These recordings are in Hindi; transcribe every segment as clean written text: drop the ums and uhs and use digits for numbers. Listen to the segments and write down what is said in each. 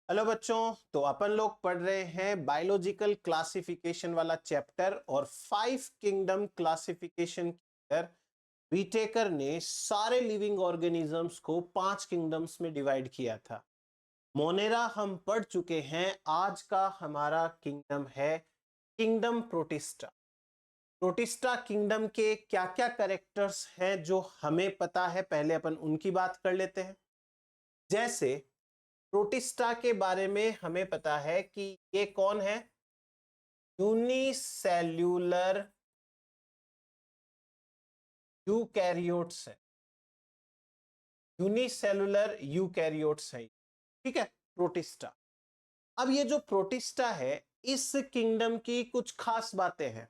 हेलो बच्चों, तो अपन लोग पढ़ रहे हैं बायोलॉजिकल क्लासिफिकेशन वाला चैप्टर और 5 किंगडम क्लासिफिकेशन के अंदर विटेकर ने सारे लिविंग ऑर्गेनिजम्स को 5 किंगडम्स में डिवाइड किया था। मोनेरा हम पढ़ चुके हैं। आज का हमारा किंगडम है किंगडम प्रोटिस्टा। प्रोटिस्टा किंगडम के क्या क्या कैरेक्टर्स हैं जो हमें पता है, पहले अपन उनकी बात कर लेते हैं। जैसे प्रोटिस्टा के बारे में हमें पता है कि ये कौन है, यूनिसेल्यूलर यूकैरियोट्स है। यूनिसेलुलर यूकैरियोट्स है, ठीक है, प्रोटिस्टा। अब ये जो प्रोटिस्टा है, इस किंगडम की कुछ खास बातें हैं।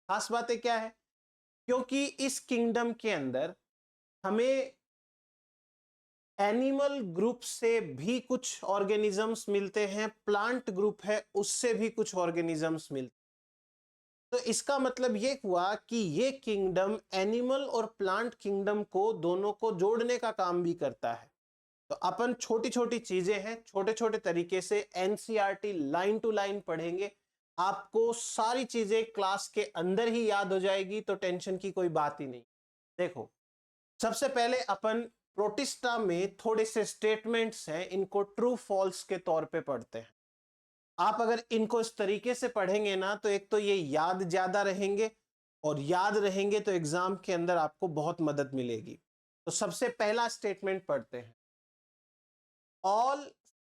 खास बातें क्या है? क्योंकि इस किंगडम के अंदर हमें एनिमल ग्रुप से भी कुछ ऑर्गेनिजम्स मिलते हैं, प्लांट ग्रुप है उससे भी कुछ ऑर्गेनिजम्स मिलते हैं। तो इसका मतलब ये हुआ कि ये किंगडम एनिमल और प्लांट किंगडम को दोनों को जोड़ने का काम भी करता है। तो अपन छोटी छोटी चीजें हैं, छोटे छोटे तरीके से एनसीईआरटी लाइन टू लाइन पढ़ेंगे। आपको सारी चीजें क्लास के अंदर ही याद हो जाएगी, तो टेंशन की कोई बात ही नहीं। देखो, सबसे पहले अपन प्रोटिस्टा में थोड़े से स्टेटमेंट्स हैं, इनको ट्रू फॉल्स के तौर पे पढ़ते हैं। आप अगर इनको इस तरीके से पढ़ेंगे ना, तो एक तो ये याद ज्यादा रहेंगे, और याद रहेंगे तो एग्जाम के अंदर आपको बहुत मदद मिलेगी। तो सबसे पहला स्टेटमेंट पढ़ते हैं। All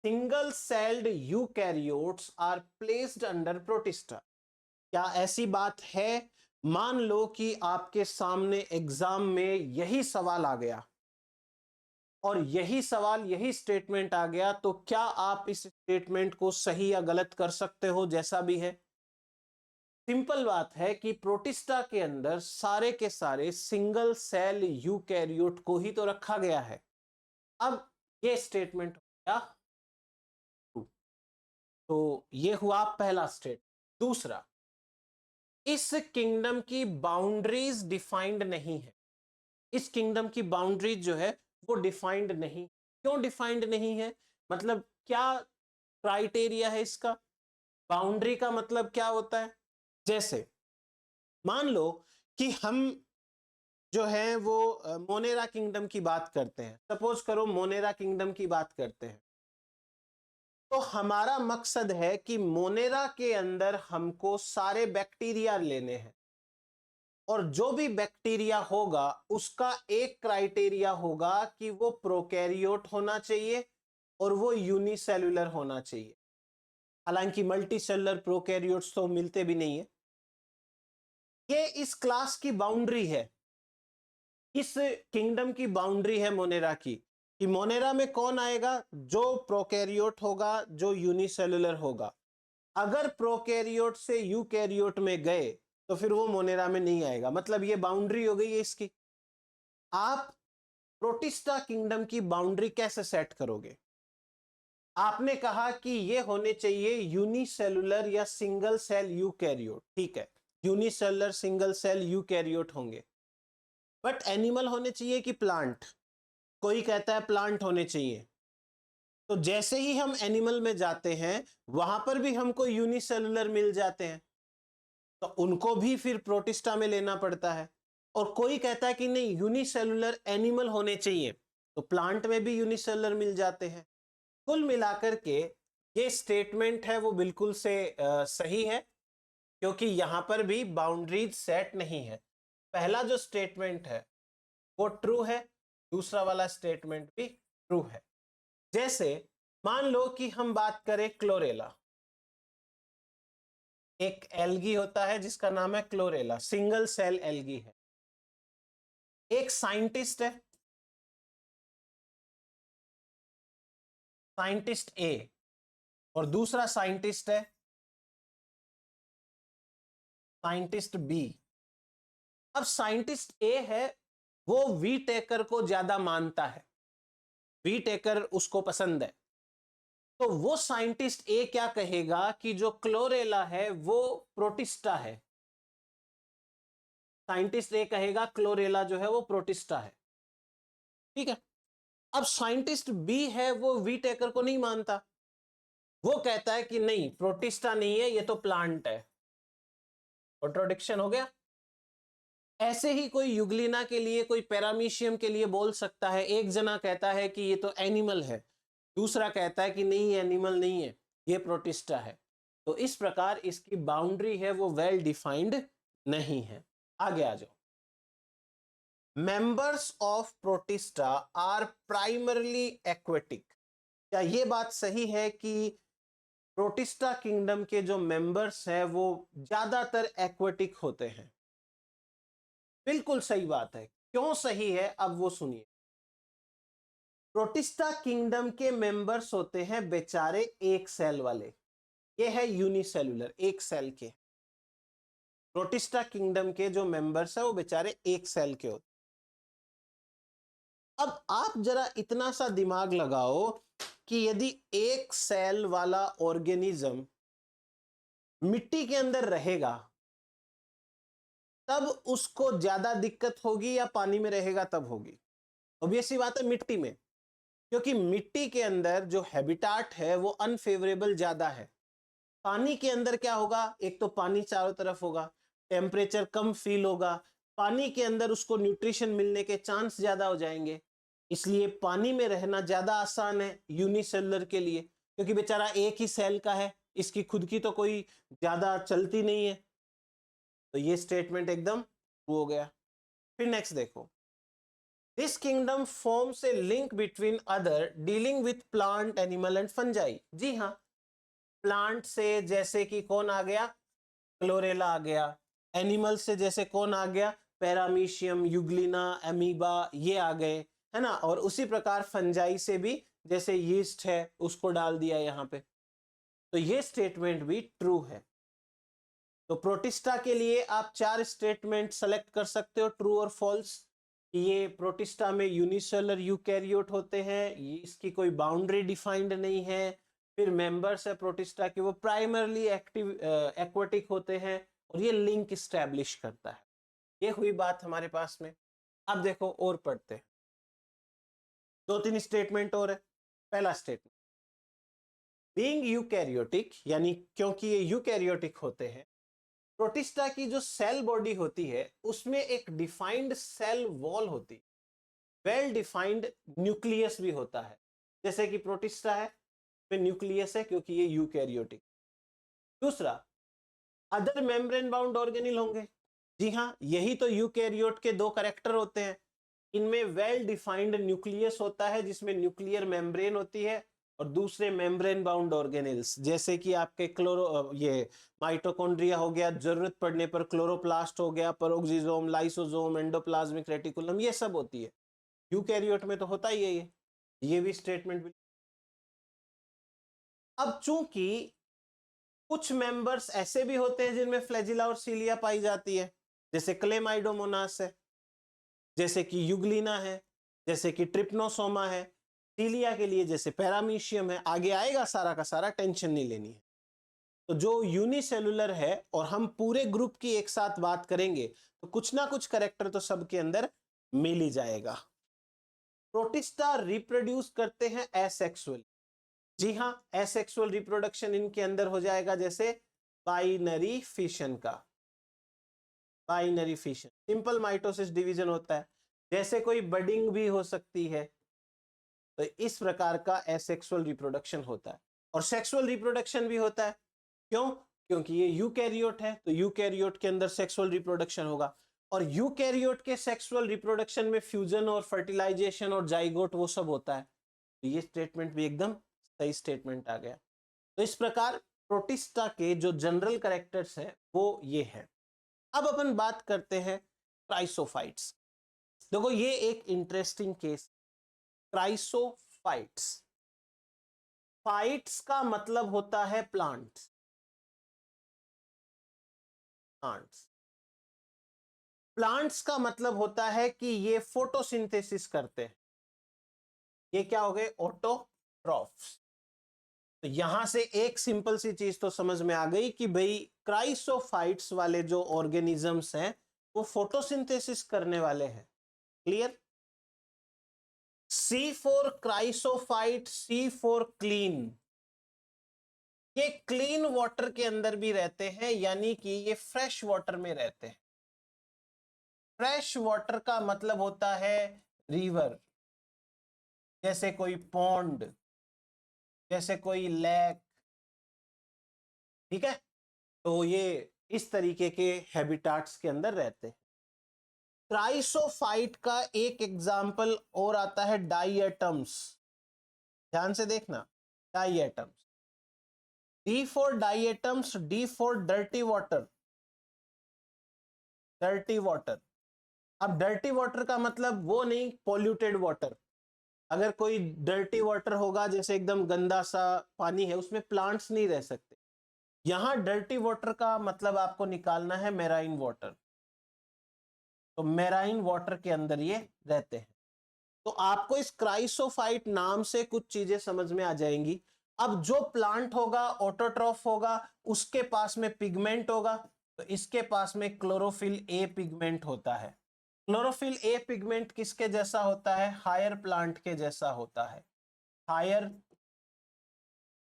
single celled eukaryotes are placed under protista. क्या ऐसी बात है? मान लो कि आपके सामने एग्जाम में यही सवाल आ गया और यही सवाल, यही स्टेटमेंट आ गया, तो क्या आप इस स्टेटमेंट को सही या गलत कर सकते हो? जैसा भी है, सिंपल बात है कि प्रोटिस्टा के अंदर सारे के सारे सिंगल सेल यूकैरियोट को ही तो रखा गया है। अब ये स्टेटमेंट हो गया true। तो ये हुआ पहला स्टेट। दूसरा, इस किंगडम की बाउंड्रीज डिफाइंड नहीं है। इस किंगडम की बाउंड्रीज जो है वो डिफाइंड नहीं। क्यों डिफाइंड नहीं है? मतलब क्या क्राइटेरिया है इसका? बाउंड्री का मतलब क्या होता है? जैसे मान लो कि हम जो है वो मोनेरा किंगडम की बात करते हैं। सपोज करो मोनेरा किंगडम की बात करते हैं, तो हमारा मकसद है कि मोनेरा के अंदर हमको सारे बैक्टीरिया लेने हैं, और जो भी बैक्टीरिया होगा उसका एक क्राइटेरिया होगा कि वो प्रोकैरियोट होना चाहिए और वो यूनिसेलुलर होना चाहिए। हालांकि मल्टी सेलुलर प्रोकैरियोट्स तो मिलते भी नहीं है। ये इस क्लास की बाउंड्री है, इस किंगडम की बाउंड्री है मोनेरा की, कि मोनेरा में कौन आएगा? जो प्रोकैरियोट होगा, जो यूनिसेलुलर होगा। अगर प्रोकैरियोट से यूकैरियोट में गए तो फिर वो मोनेरा में नहीं आएगा। मतलब ये बाउंड्री हो गई है इसकी। आप प्रोटिस्टा किंगडम की बाउंड्री कैसे सेट करोगे? आपने कहा कि ये होने चाहिए यूनिसेलुलर या सिंगल सेल यूकैरियोट, ठीक है, यूनिसेलुलर सिंगल सेल यूकैरियोट होंगे। बट एनिमल होने चाहिए कि प्लांट? कोई कहता है प्लांट होने चाहिए। तो जैसे ही हम एनिमल में जाते हैं, वहां पर भी हमको यूनिसेलुलर मिल जाते हैं, तो उनको भी फिर प्रोटिस्टा में लेना पड़ता है। और कोई कहता है कि नहीं, यूनिसेलुलर एनिमल होने चाहिए, तो प्लांट में भी यूनिसेलुलर मिल जाते हैं। कुल मिलाकर के ये स्टेटमेंट है वो बिल्कुल से सही है, क्योंकि यहां पर भी बाउंड्रीज सेट नहीं है। पहला जो स्टेटमेंट है वो ट्रू है, दूसरा वाला स्टेटमेंट भी ट्रू है। जैसे मान लो कि हम बात करें क्लोरेला। एक एल्गी होता है जिसका नाम है क्लोरेला, सिंगल सेल एल्गी है। एक साइंटिस्ट है, साइंटिस्ट ए, और दूसरा साइंटिस्ट है साइंटिस्ट बी। अब साइंटिस्ट ए है, वो वी टेकर को ज्यादा मानता है, वी टेकर उसको पसंद है। तो वो साइंटिस्ट ए क्या कहेगा कि जो क्लोरेला है वो प्रोटिस्टा है। साइंटिस्ट ए कहेगा क्लोरेला जो है वो प्रोटिस्टा है, ठीक है। अब साइंटिस्ट बी है, वो वी टेकर को नहीं मानता, वो कहता है कि नहीं, प्रोटिस्टा नहीं है, ये तो प्लांट है। कॉन्ट्रोडिक्शन हो गया। ऐसे ही कोई युग्लिना के लिए, कोई पैरामीशियम के लिए बोल सकता है। एक जना कहता है कि ये तो एनिमल है, दूसरा कहता है कि नहीं, एनिमल नहीं है, ये प्रोटिस्टा है। तो इस प्रकार इसकी बाउंड्री है वो वेल डिफाइंड नहीं है। आगे आ जाओ। Members of protista are primarily aquatic. क्या ये बात सही है कि प्रोटिस्टा किंगडम के जो मेंबर्स हैं वो ज्यादातर एक्वेटिक होते हैं? बिल्कुल सही बात है। क्यों सही है, अब वो सुनिए। प्रोटिस्टा किंगडम के मेंबर्स होते हैं बेचारे एक सेल वाले। ये है यूनिसेलुलर, एक सेल के। प्रोटिस्टा किंगडम के जो मेंबर्स हैं वो बेचारे एक सेल के होते। अब आप जरा इतना सा दिमाग लगाओ कि यदि एक सेल वाला ऑर्गेनिज्म मिट्टी के अंदर रहेगा तब उसको ज्यादा दिक्कत होगी या पानी में रहेगा तब होगी? ऑब्वियस सी बात है, मिट्टी में। क्योंकि मिट्टी के अंदर जो हैबिटाट है वो अनफेवरेबल ज्यादा है। पानी के अंदर क्या होगा, एक तो पानी चारों तरफ होगा, टेम्परेचर कम फील होगा, पानी के अंदर उसको न्यूट्रिशन मिलने के चांस ज्यादा हो जाएंगे। इसलिए पानी में रहना ज्यादा आसान है यूनिसेलुलर के लिए, क्योंकि बेचारा एक ही सेल का है, इसकी खुद की तो कोई ज्यादा चलती नहीं है। तो ये स्टेटमेंट एकदम ट्रू हो गया। फिर नेक्स्ट देखो। This kingdom forms a link between other dealing with plant, animal and fungi. जी हाँ, प्लांट से जैसे कि कौन आ गया, क्लोरेला आ गया। एनिमल से जैसे कौन आ गया, पैरामीशियम, युग्लिना, एमीबा, ये आ गए, है ना। और उसी प्रकार फंजाई से भी, जैसे यीस्ट है उसको डाल दिया यहाँ पे। तो ये स्टेटमेंट भी ट्रू है। तो प्रोटिस्टा के लिए आप 4 स्टेटमेंट सेलेक्ट कर सकते हो, ट्रू और फॉल्स। ये प्रोटिस्टा में यूनिसेलुलर यूकैरियोट होते हैं, ये इसकी कोई बाउंड्री डिफाइंड नहीं है। फिर मेंबर्स है प्रोटिस्टा के वो प्राइमरली एक्टिव एक्वेटिक होते हैं, और ये लिंक स्टैब्लिश करता है। ये हुई बात हमारे पास में। अब देखो और पढ़ते हैं, 2-3 स्टेटमेंट और है। पहला स्टेटमेंट, बीइंग यूकैरियोटिक, यानी क्योंकि ये यूकैरियोटिक होते हैं, प्रोटिस्टा की जो सेल बॉडी होती है उसमें एक डिफाइंड सेल वॉल होती है, वेल डिफाइंड न्यूक्लियस भी होता है। जैसे कि प्रोटिस्टा है, फिर न्यूक्लियस है क्योंकि ये यूकैरियोटिक। दूसरा, अदर मेम्ब्रेन बाउंड ऑर्गेनिल होंगे। जी हाँ, यही तो यूकैरियोट के 2 कैरेक्टर होते हैं। इनमें वेल डिफाइंड न्यूक्लियस होता है जिसमें न्यूक्लियर मेम्ब्रेन होती है, और दूसरे मेम्ब्रेन बाउंड ऑर्गेनिल्स जैसे कि आपके ये माइटोकॉन्ड्रिया हो गया, जरूरत पड़ने पर क्लोरोप्लास्ट हो गया, पेरोक्सिसोम, लाइसोसोम, एंडोप्लाज्मिक रेटिकुलम, ये सब होती है। यूकैरियोट में तो होता ही है ये भी स्टेटमेंट। अब चूंकि कुछ मेंबर्स ऐसे भी होते हैं जिनमें फ्लैजिला और सीलिया पाई जाती है, जैसे क्लेमाइडोमोनास है, जैसे कि युग्लिना है, जैसे कि ट्रिप्नोसोमा है। सीलिया के लिए जैसे पैरामीशियम है, आगे आएगा सारा का सारा, टेंशन नहीं लेनी है। तो जो यूनिसेलुलर है और हम पूरे ग्रुप की एक साथ बात करेंगे तो कुछ ना कुछ करेक्टर तो सबके अंदर मिल ही जाएगा। प्रोटिस्टा रिप्रोड्यूस करते हैं एसेक्सुअल। जी हाँ, एसेक्सुअल रिप्रोडक्शन इनके अंदर हो जाएगा, जैसे बाइनरी फिशन का, binary fission, simple mitosis division होता है, जैसे कोई बडिंग भी हो सकती है। तो इस प्रकार का एसेक्सुअल रिप्रोडक्शन होता है, और सेक्सुअल रिप्रोडक्शन भी होता है। क्यों? क्योंकि ये यूकैरियोट है, तो यूकैरियोट के अंदर सेक्सुअल रिप्रोडक्शन होगा, और यूकैरियोट के सेक्सुअल रिप्रोडक्शन में फ्यूजन और फर्टिलाइजेशन और जाइगोट वो सब होता है। तो ये स्टेटमेंट भी एकदम सही स्टेटमेंट आ गया। तो इस प्रकार प्रोटिस्टा के जो जनरल कैरेक्टर्स हैं वो ये है। अब अपन बात करते हैं क्राइसोफाइट्स। देखो ये एक इंटरेस्टिंग केस, क्राइसोफाइट्स। फाइट्स का मतलब होता है प्लांट्स, प्लांट्स। प्लांट्स का मतलब होता है कि ये फोटोसिंथेसिस करते हैं। ये क्या हो गए, ऑटोट्रॉफ्स। तो यहां से एक सिंपल सी चीज तो समझ में आ गई कि भाई क्राइसोफाइट्स वाले जो ऑर्गेनिजम्स हैं वो फोटोसिंथेसिस करने वाले हैं। Clear? C for chrysophyte, C for clean. ये क्लीन वाटर के अंदर भी रहते हैं, यानी कि ये फ्रेश वाटर में रहते हैं। फ्रेश वाटर का मतलब होता है रिवर, जैसे कोई पॉन्ड, जैसे कोई लेक, ठीक है। तो ये इस तरीके के हैबिटाट्स के अंदर रहते हैं। क्राइसोफाइट का एक एग्जाम्पल और आता है डाइएटम्स। ध्यान से देखना, diatoms. D for diatoms, D for dirty water, dirty water. अब डर्टी वाटर का मतलब वो नहीं पॉल्यूटेड वाटर। अगर कोई डर्टी वाटर होगा, जैसे एकदम गंदा सा पानी है, उसमें प्लांट्स नहीं रह सकते। यहां डर्टी वाटर का मतलब आपको निकालना है मेराइन वाटर। तो मेराइन वाटर के अंदर ये रहते हैं। तो आपको इस क्राइसोफाइट नाम से कुछ चीजें समझ में आ जाएंगी। अब जो प्लांट होगा ऑटोट्रॉफ होगा, उसके पास में पिगमेंट होगा, तो इसके पास में क्लोरोफिल ए पिगमेंट होता है। क्लोरोफिल ए पिगमेंट किसके जैसा होता है? हायर प्लांट के जैसा होता है, हायर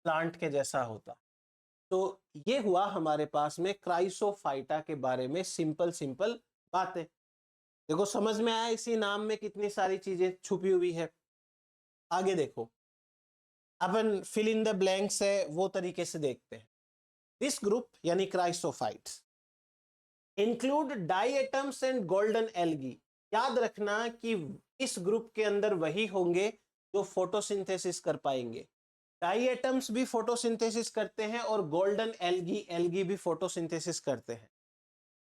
प्लांट के जैसा होता है। तो ये हुआ हमारे पास में क्राइसोफाइटा के बारे में सिंपल सिंपल बातें। देखो समझ में आया इसी नाम में कितनी सारी चीजें छुपी हुई है। आगे देखो, अपन फिल इन द ब्लैंक्स है वो तरीके से देखते हैं। दिस ग्रुप यानी chrysophytes include diatoms and golden algae. याद रखना कि इस ग्रुप के अंदर वही होंगे जो फोटोसिंथेसिस कर पाएंगे। डाइएटम्स भी फोटोसिंथेसिस करते हैं और गोल्डन एल्गी, एल्गी भी फोटोसिंथेसिस करते हैं।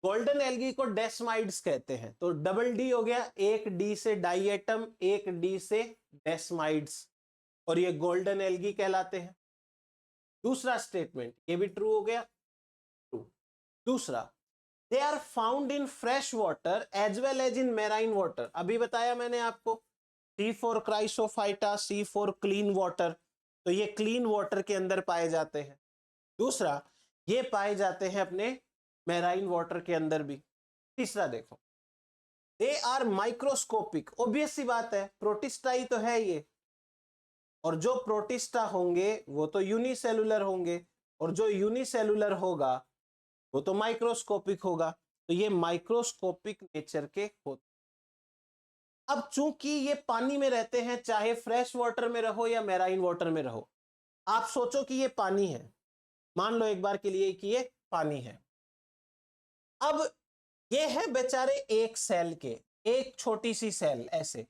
गोल्डन एल्गी को डेस्माइड्स कहते हैं। तो डबल डी हो गया, एक डी से डाइएटम, एक डी से डेस्माइड्स, और ये गोल्डन एल्गी कहलाते हैं। दूसरा स्टेटमेंट ये भी ट्रू हो गया, ट्रू। दूसरा, they are found in fresh water as well as in marine water. अभी बताया मैंने आपको, C for chrysophyta, C for clean water. तो ये क्लीन वाटर के अंदर पाए जाते हैं। दूसरा, ये पाए जाते हैं अपने मेराइन वाटर के अंदर भी। तीसरा देखो, दे आर माइक्रोस्कोपिक। ऑब्वियस सी बात है, प्रोटिस्टा ही तो है ये, और जो प्रोटिस्टा होंगे वो तो यूनिसेलुलर होंगे, और जो यूनिसेलुलर होगा वो तो माइक्रोस्कोपिक होगा। तो ये माइक्रोस्कोपिक नेचर के होते। अब चूंकि ये पानी में रहते हैं, चाहे फ्रेश वाटर में रहो या मैराइन वाटर में रहो, आप सोचो कि ये पानी है, मान लो एक बार के लिए कि ये पानी है। अब ये है बेचारे एक सेल के, एक छोटी सी सेल ऐसे।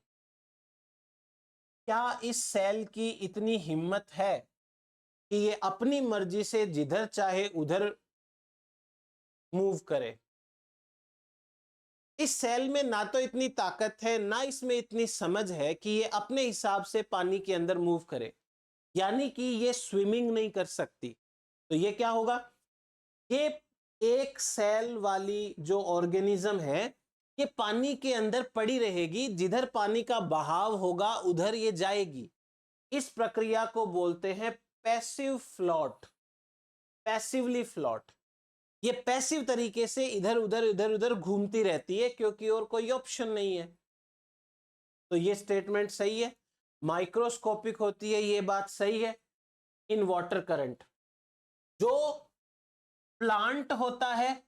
क्या इस सेल की इतनी हिम्मत है कि ये अपनी मर्जी से जिधर चाहे उधर मूव करे? इस सेल में ना तो इतनी ताकत है, ना इसमें इतनी समझ है कि ये अपने हिसाब से पानी के अंदर मूव करे, यानी कि ये स्विमिंग नहीं कर सकती। तो ये क्या होगा? ये एक सेल वाली जो ऑर्गेनिज्म है, ये पानी के अंदर पड़ी रहेगी, जिधर पानी का बहाव होगा उधर ये जाएगी। इस प्रक्रिया को बोलते हैं पैसिव फ्लोट, पैसिवली फ्लोट। ये पैसिव तरीके से इधर उधर घूमती रहती है, क्योंकि और कोई ऑप्शन नहीं है। तो ये स्टेटमेंट सही है। माइक्रोस्कोपिक होती है, ये बात सही है। इन वाटर करंट, जो प्लांट होता है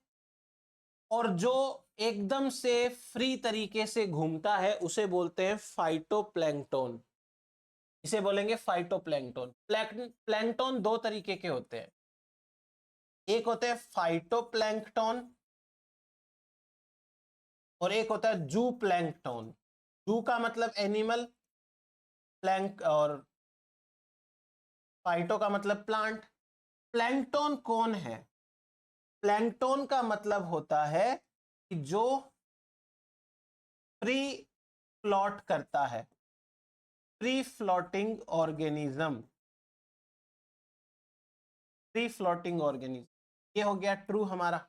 और जो एकदम से फ्री तरीके से घूमता है, उसे बोलते हैं फाइटोप्लैंक्टन। इसे बोलेंगे फाइटोप्लैंक्टन। प्लैंक्टन दो तरीके के होते हैं, एक होते हैं फाइटोप्लैंक्टन और एक होता है जू प्लैंक्टन। जू का मतलब एनिमल, प्लैंक और फाइटो का मतलब प्लांट। प्लैंक्टन कौन है? प्लैंक्टन का मतलब होता है कि जो फ्री फ्लोट करता है, free floating organism, free floating organism. ये हो गया ट्रू हमारा।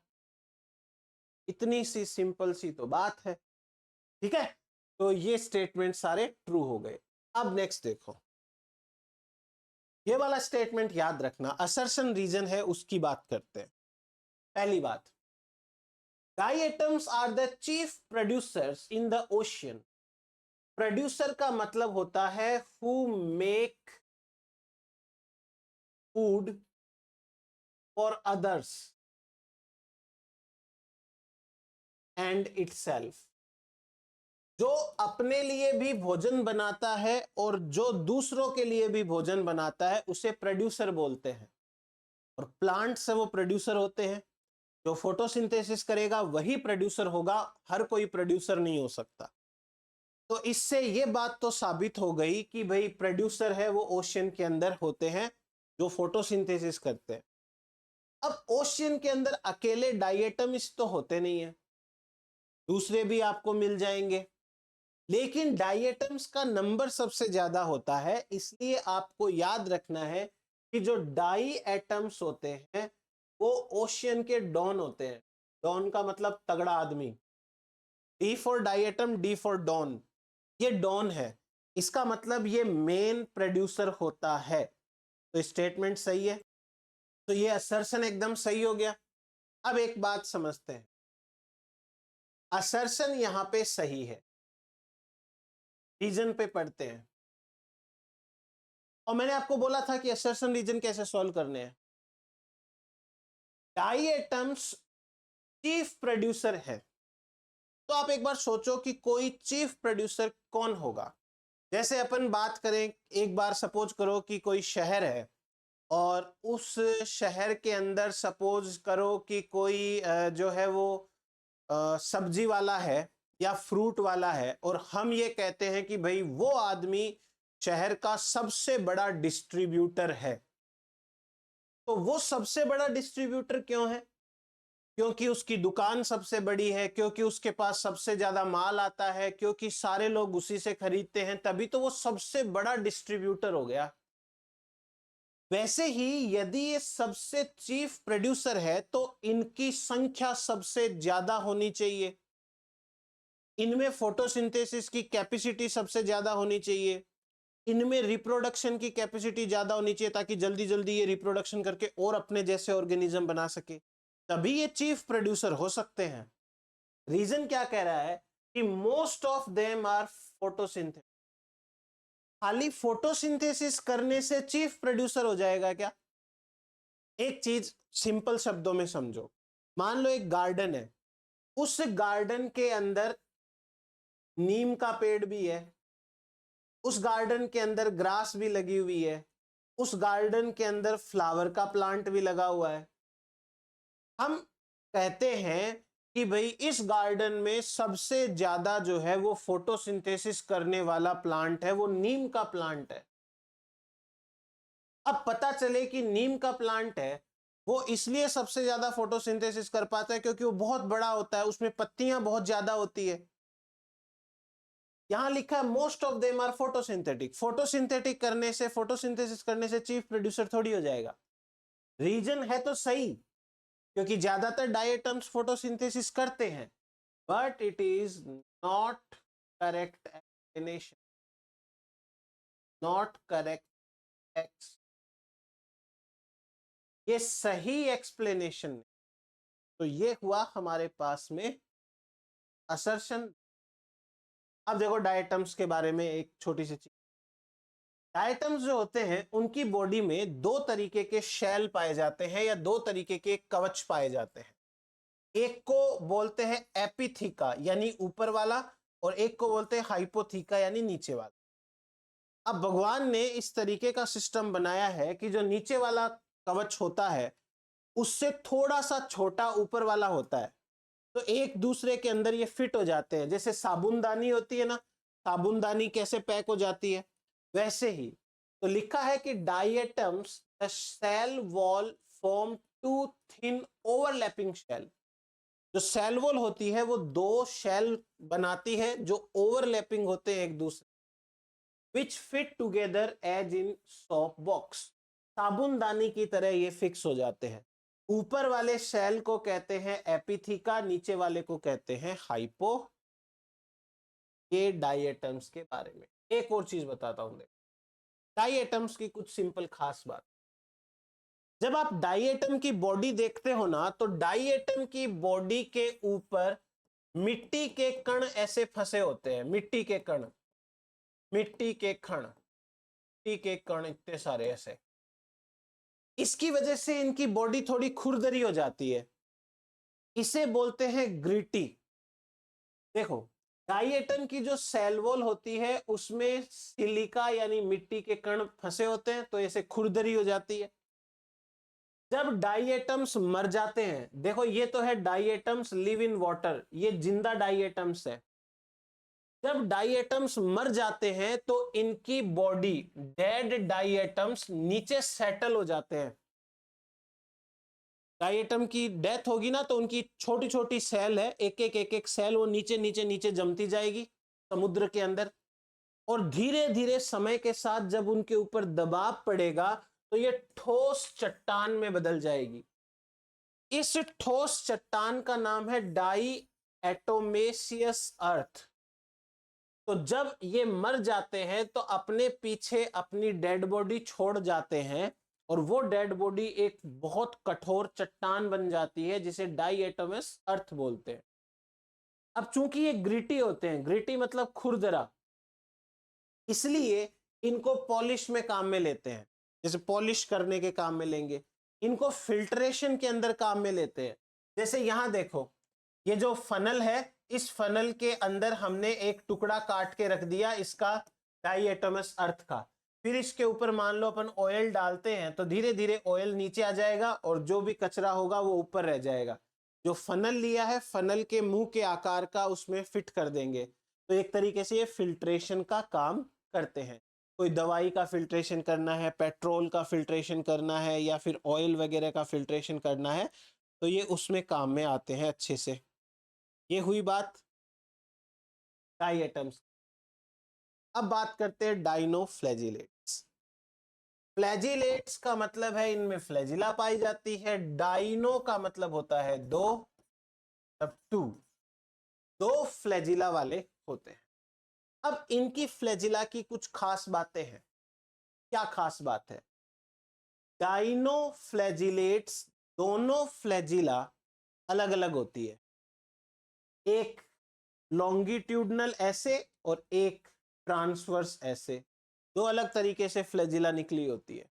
इतनी सी सिंपल सी तो बात है, ठीक है। तो ये स्टेटमेंट सारे ट्रू हो गए। अब नेक्स्ट देखो, ये वाला स्टेटमेंट याद रखना, असर्शन रीजन है उसकी बात करते हैं। पहली बात, diatoms are the chief producers in the ocean. Producer का मतलब होता है who make food for others and itself. जो अपने लिए भी भोजन बनाता है और जो दूसरों के लिए भी भोजन बनाता है उसे प्रोड्यूसर बोलते हैं। और प्लांट से वो प्रोड्यूसर होते हैं। जो फोटोसिंथेसिस करेगा वही प्रोड्यूसर होगा, हर कोई प्रोड्यूसर नहीं हो सकता। तो इससे ये बात तो साबित हो गई कि भाई प्रोड्यूसर है वो ओशियन के अंदर होते हैं जो फोटोसिंथेसिस करते हैं। अब ओशियन के अंदर अकेले डाइएटम्स तो होते नहीं है, दूसरे भी आपको मिल जाएंगे, लेकिन डाइएटम्स का नंबर सबसे ज्यादा होता है। इसलिए आपको याद रखना है कि जो डाई एटम्स होते हैं वो ओशियन के डॉन होते हैं। डॉन का मतलब तगड़ा आदमी। D for diatom, D for don, ये डॉन है, इसका मतलब ये मेन प्रोड्यूसर होता है। तो स्टेटमेंट सही है, तो ये असर्शन एकदम सही हो गया। अब एक बात समझते हैं, असर्शन यहां पे सही है, रीजन पे पढ़ते हैं। और मैंने आपको बोला था कि असर्शन रीजन कैसे सॉल्व करने हैं। डाई एटम्स चीफ प्रोड्यूसर है, तो आप एक बार सोचो कि कोई चीफ प्रोड्यूसर कौन होगा। जैसे अपन बात करें, एक बार सपोज करो कि कोई शहर है और उस शहर के अंदर सपोज करो कि कोई जो है वो सब्जी वाला है या फ्रूट वाला है, और हम ये कहते हैं कि भाई वो आदमी शहर का सबसे बड़ा डिस्ट्रीब्यूटर है। तो वो सबसे बड़ा डिस्ट्रीब्यूटर क्यों है? क्योंकि उसकी दुकान सबसे बड़ी है, क्योंकि उसके पास सबसे ज्यादा माल आता है, क्योंकि सारे लोग उसी से खरीदते हैं, तभी तो वो सबसे बड़ा डिस्ट्रीब्यूटर हो गया। वैसे ही यदि ये सबसे चीफ प्रोड्यूसर है तो इनकी संख्या सबसे ज्यादा होनी चाहिए, इनमें फोटोसिंथेसिस की कैपेसिटी सबसे ज्यादा होनी चाहिए, इनमें रिप्रोडक्शन की कैपेसिटी ज्यादा होनी चाहिए ताकि जल्दी जल्दी ये रिप्रोडक्शन करके और अपने जैसे ऑर्गेनिज्म बना सके, तभी ये चीफ प्रोड्यूसर हो सकते हैं। रीजन क्या कह रहा है कि most of them are photosynthesis. खाली फोटोसिंथेसिस करने से चीफ प्रोड्यूसर हो जाएगा क्या? एक चीज सिंपल शब्दों में समझो। मान लो एक गार्डन है, उस गार्डन के अंदर नीम का पेड़ भी है, उस गार्डन के अंदर ग्रास भी लगी हुई है, उस गार्डन के अंदर फ्लावर का प्लांट भी लगा हुआ है। हम कहते हैं कि भाई इस गार्डन में सबसे ज्यादा जो है वो फोटोसिंथेसिस करने वाला प्लांट है वो नीम का प्लांट है। अब पता चले कि नीम का प्लांट है वो इसलिए सबसे ज्यादा फोटोसिंथेसिस कर पाता है क्योंकि वो बहुत बड़ा होता है, उसमें पत्तियां बहुत ज्यादा होती है। यहां लिखा है most of them are photosynthetic. Photosynthetic करने से, फोटोसिंथेसिस करने से चीफ प्रोड्यूसर थोड़ी हो जाएगा। रीजन है तो सही, क्योंकि ज्यादातर डायटम्स फोटोसिंथेसिस करते हैं, but it is not correct explanation, not correct x, ये सही एक्सप्लेनेशन नहीं। तो ये हुआ हमारे पास में असर्शन। अब देखो डायटम्स के बारे में एक छोटी सी चीज। डायटम्स जो होते हैं उनकी बॉडी में दो तरीके के शेल पाए जाते हैं या दो तरीके के कवच पाए जाते हैं। एक को बोलते हैं एपिथीका यानी ऊपर वाला, और एक को बोलते हैं हाइपोथीका यानी नीचे वाला। अब भगवान ने इस तरीके का सिस्टम बनाया है कि जो नीचे वाला कवच होता है उससे थोड़ा सा छोटा ऊपर वाला होता है, तो एक दूसरे के अंदर ये फिट हो जाते हैं। जैसे साबुनदानी होती है ना, साबुनदानी कैसे पैक हो जाती है, वैसे ही। तो लिखा है कि diatoms the cell wall form two thin overlapping shell. जो सेल वॉल होती है वो दो शेल बनाती है जो ओवरलैपिंग होते हैं एक दूसरे, which fit together as in soap box. साबुनदानी की तरह ये फिक्स हो जाते हैं। ऊपर वाले शेल को कहते हैं एपिथीका, नीचे वाले को कहते हैं हाइपो। ये डायटम्स के बारे में। एक और चीज बताता हूं, डायटम्स की कुछ सिंपल खास बात। जब आप डायटम की बॉडी देखते हो ना, तो डायटम की बॉडी के ऊपर मिट्टी के कण ऐसे फंसे होते हैं। मिट्टी के कण, मिट्टी के कण, मिट्टी के कण इतने सारे ऐसे। इसकी वजह से इनकी बॉडी थोड़ी खुरदरी हो जाती है, इसे बोलते हैं ग्रिटी। देखो, डाइएटम की जो सेल वॉल होती है उसमें सिलिका यानी मिट्टी के कण फंसे होते हैं, तो ऐसे खुरदरी हो जाती है। जब डाइएटम्स मर जाते हैं, देखो ये तो है डाइएटम्स लिव इन वाटर, ये जिंदा डाइएटम्स है। जब डाइएटम्स मर जाते हैं तो इनकी बॉडी, डेड डाइएटम्स नीचे सेटल हो जाते हैं। डाइएटम की डेथ होगी ना, तो उनकी छोटी छोटी सेल है, एक एक सेल वो नीचे नीचे नीचे जमती जाएगी समुद्र के अंदर, और धीरे धीरे समय के साथ जब उनके ऊपर दबाव पड़ेगा तो ये ठोस चट्टान में बदल जाएगी। इस ठोस चट्टान का नाम है डाई एटोमेसियस अर्थ। तो जब ये मर जाते हैं तो अपने पीछे अपनी डेड बॉडी छोड़ जाते हैं, और वो डेड बॉडी एक बहुत कठोर चट्टान बन जाती है जिसे डाई एटोमस अर्थ बोलते हैं। अब चूंकि ये ग्रिटी होते हैं, ग्रिटी मतलब खुरदरा, इसलिए इनको पॉलिश में काम में लेते हैं, जैसे पॉलिश करने के काम में लेंगे, इनको फिल्ट्रेशन के अंदर काम में लेते हैं। जैसे यहां देखो, ये जो फनल है, इस फनल के अंदर हमने एक टुकड़ा काट के रख दिया इसका डाइएटोमस अर्थ का, फिर इसके ऊपर मान लो अपन ऑयल डालते हैं, तो धीरे धीरे ऑयल नीचे आ जाएगा और जो भी कचरा होगा वो ऊपर रह जाएगा। जो फनल लिया है, फनल के मुंह के आकार का उसमें फिट कर देंगे, तो एक तरीके से ये फिल्ट्रेशन का काम करते हैं। कोई दवाई का फिल्ट्रेशन करना है, पेट्रोल का फिल्ट्रेशन करना है, या फिर ऑयल वगैरह का फिल्ट्रेशन करना है, तो ये उसमें काम में आते हैं अच्छे से। ये हुई बात डाई एटम्स। अब बात करते हैं डाइनोफ्लैजिलेट्स। फ्लैजिलेट्स का मतलब है इनमें फ्लैजिला पाई जाती है, डाइनो का मतलब होता है दो, तब टू, दो फ्लैजिला वाले होते हैं। अब इनकी फ्लैजिला की कुछ खास बातें हैं। क्या खास बात है? डाइनोफ्लैजिलेट्स, दोनों फ्लैजिला अलग अलग होती है, एक लॉन्गिट्यूडनल ऐसे और एक ट्रांसवर्स ऐसे, दो अलग तरीके से फ्लैजिला निकली होती है।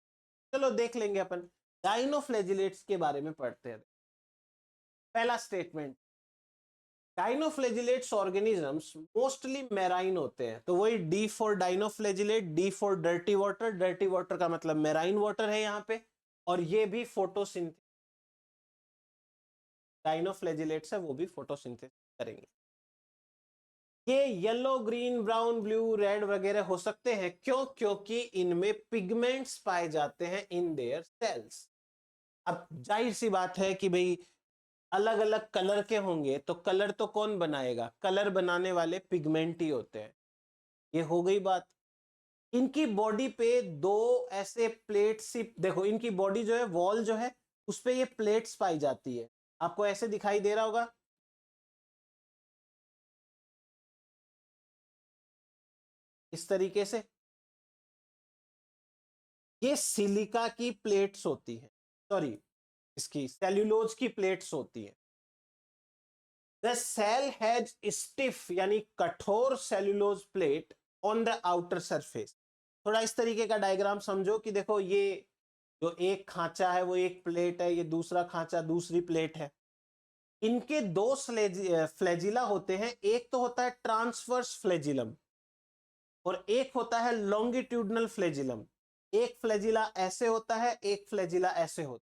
चलो देख लेंगे अपन, डाइनोफ्लैजिलेट्स के बारे में पढ़ते हैं। पहला statement, dinoflagellates organisms mostly marine होते हैं, तो वही D for dinoflagellate, D for dirty water, dirty water का मतलब मैराइन वाटर है यहाँ पे, और ये भी फोटोसिंथेसिस, डाइनोफ्लैजिलेट्स है वो भी फोटोसिंथेसिस करेंगे। ये yellow, green, brown, blue, red वगैरह हो सकते हैं, क्यों? क्योंकि इनमें पिगमेंट्स पाए जाते हैं इन देयर सेल्स। अब जाहिर सी बात है कि भाई अलग अलग कलर के होंगे तो कलर तो कौन बनाएगा? कलर बनाने वाले पिगमेंट ही होते हैं। ये हो गई बात। इनकी बॉडी पे दो ऐसे प्लेट्स, देखो इनकी बॉडी जो है, वॉल जो है, उस पे ये प्लेट्स पाई जाती है, आपको ऐसे दिखाई दे रहा होगा, इस तरीके से। ये सिलिका की प्लेट्स होती है, सॉरी, इसकी सेल्यूलोज की प्लेट्स होती है। द सेल हैज स्टिफ यानी कठोर cellulose plate on the outer surface. थोड़ा इस तरीके का डायग्राम समझो कि देखो, ये जो एक खांचा है वो एक प्लेट है, ये दूसरा खांचा दूसरी प्लेट है। इनके दो फ्लैजिला होते हैं, एक तो होता है ट्रांसवर्स फ्लैजिलम और एक होता है लॉन्गिट्यूडनल फ्लैजिलम। एक फ्लैजिला ऐसे होता है, एक फ्लैजिला ऐसे होता है।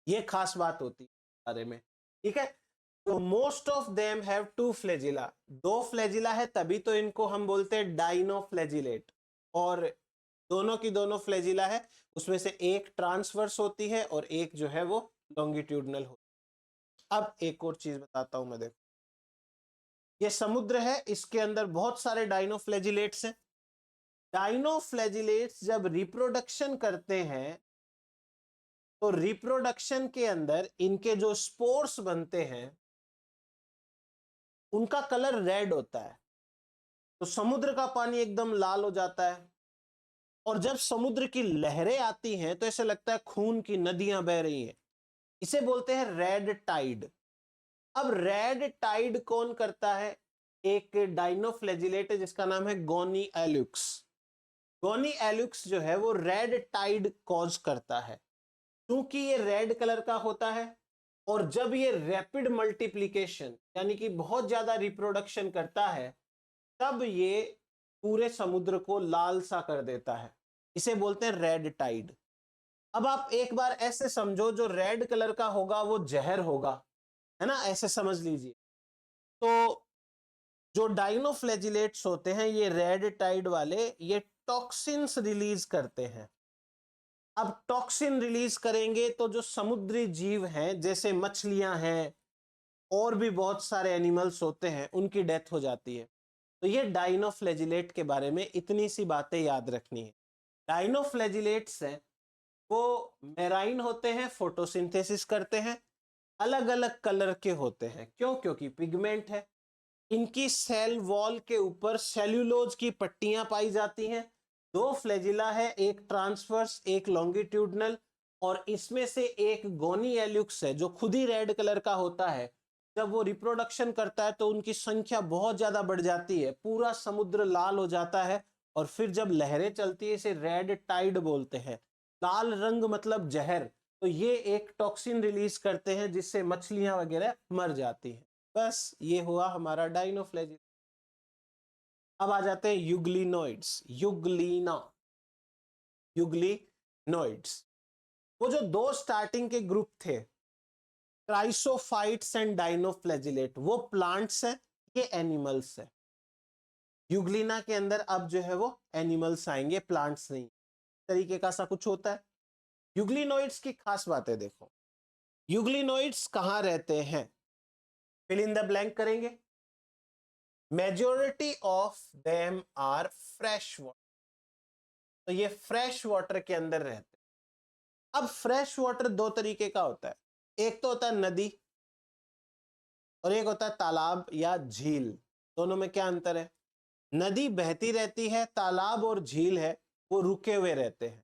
ये खास बात होती है बारे में, ठीक है। तो most of them have two flagella, दो फ्लैजिला है, तभी तो इनको हम बोलते हैं डाइनोफ्लैजिलेट। और दोनों की दोनों फ्लैजिला है, उसमें से एक ट्रांसवर्स होती है और एक जो है वो लॉन्गिट्यूडनल होती है। अब एक और चीज बताता हूं मैं, देखो ये समुद्र है, इसके अंदर बहुत सारे डाइनोफ्लैजिलेट्स हैं। डाइनोफ्लैजिलेट्स जब रिप्रोडक्शन करते हैं तो रिप्रोडक्शन के अंदर इनके जो स्पोर्स बनते हैं उनका कलर रेड होता है, तो समुद्र का पानी एकदम लाल हो जाता है। और जब समुद्र की लहरें आती हैं तो ऐसे लगता है खून की नदियां बह रही हैं, इसे बोलते हैं रेड टाइड। अब रेड टाइड कौन करता है? एक डाइनोफ्लैजिलेट है जिसका नाम है गोनी एल्यूक्स। गोनी एल्यूक्स जो है वो रेड टाइड कॉज करता है। क्योंकि ये रेड कलर का होता है और जब ये रैपिड मल्टीप्लिकेशन यानी कि बहुत ज्यादा रिप्रोडक्शन करता है तब ये पूरे समुद्र को लाल सा कर देता है, इसे बोलते हैं रेड टाइड। अब आप एक बार ऐसे समझो, जो रेड कलर का होगा वो जहर होगा, है ना, ऐसे समझ लीजिए। तो जो डाइनोफ्लैजिलेट्स होते हैं ये रेड टाइड वाले, ये टॉक्सिन्स रिलीज करते हैं। अब टॉक्सिन रिलीज करेंगे तो जो समुद्री जीव हैं जैसे मछलियां हैं और भी बहुत सारे एनिमल्स होते हैं उनकी डेथ हो जाती है। तो ये डाइनोफ्लैजिलेट के बारे में इतनी सी बातें याद रखनी है। डाइनोफ्लैजिलेट्स हैं वो मेराइन होते हैं, फोटोसिंथेसिस करते हैं, अलग अलग कलर के होते हैं। क्यों? क्योंकि पिगमेंट है। इनकी सेल वॉल के ऊपर सेल्यूलोज की पट्टियां पाई जाती हैं। दो फ्लैजिला है, एक ट्रांसवर्स एक लॉन्गिट्यूडनल, और इसमें से एक गोनी एल्यूक्स है जो खुद ही रेड कलर का होता है। जब वो रिप्रोडक्शन करता है तो उनकी संख्या बहुत ज्यादा बढ़ जाती है, पूरा समुद्र लाल हो जाता है और फिर जब लहरें चलती है इसे रेड टाइड बोलते हैं। लाल रंग मतलब जहर। तो ये एक टॉक्सिन रिलीज करते हैं जिससे मछलियां वगैरह मर जाती हैं। बस ये हुआ हमारा डाइनोफ्लैजिल। अब आ जाते हैं युग्लिनोइड्स। युग्लिनोइड्स वो जो दो स्टार्टिंग के ग्रुप थे, क्राइसोफाइट्स एंड डाइनोफ्लैजिलेट, वो प्लांट्स हैं, ये एनिमल्स है। युग्लिना के अंदर अब जो है वो एनिमल्स आएंगे, प्लांट्स नहीं। तरीके का सा कुछ होता है। युग्लिनोइड्स की खास बातें देखो। युग्लिनोइड्स कहां रहते हैं? फिल इन द ब्लैंक करेंगे। Majority of them are fresh water. तो ये फ्रेश वाटर के अंदर रहते हैं। अब फ्रेश वाटर दो तरीके का होता है, एक तो होता है नदी और एक होता है तालाब या झील। दोनों में क्या अंतर है? नदी बहती रहती है, तालाब और झील है वो रुके हुए रहते हैं।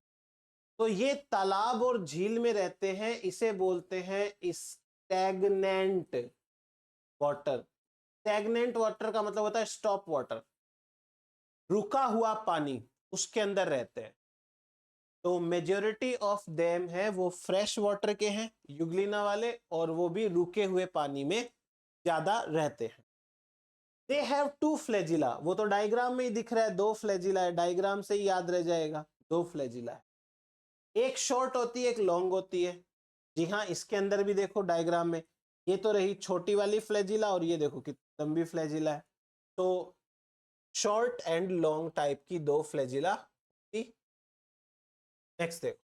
तो ये तालाब और झील में रहते हैं, इसे बोलते हैं स्टैग्नेंट वाटर। स्टैग्नेंट वाटर का मतलब होता है स्टॉप वाटर, रुका हुआ पानी, उसके अंदर रहते हैं। तो मेजॉरिटी ऑफ देम है वो फ्रेश वाटर के हैं युग्लिना वाले, और वो भी रुके हुए पानी में ज्यादा रहते हैं। दे हैव टू फ्लैजिला, वो तो डायग्राम में ही दिख रहा है, दो फ्लैजिला है, डायग्राम से ही याद रह जाएगा, दो फ्लैजिला है। एक शॉर्ट होती है एक लॉन्ग होती है। जी हाँ, इसके अंदर भी देखो डायग्राम में, ये तो रही छोटी वाली फ्लैजिला और ये देखो कितनी लंबी फ्लैजिला है। तो शॉर्ट एंड लॉन्ग टाइप की दो फ्लैजिला। नेक्स्ट देखो,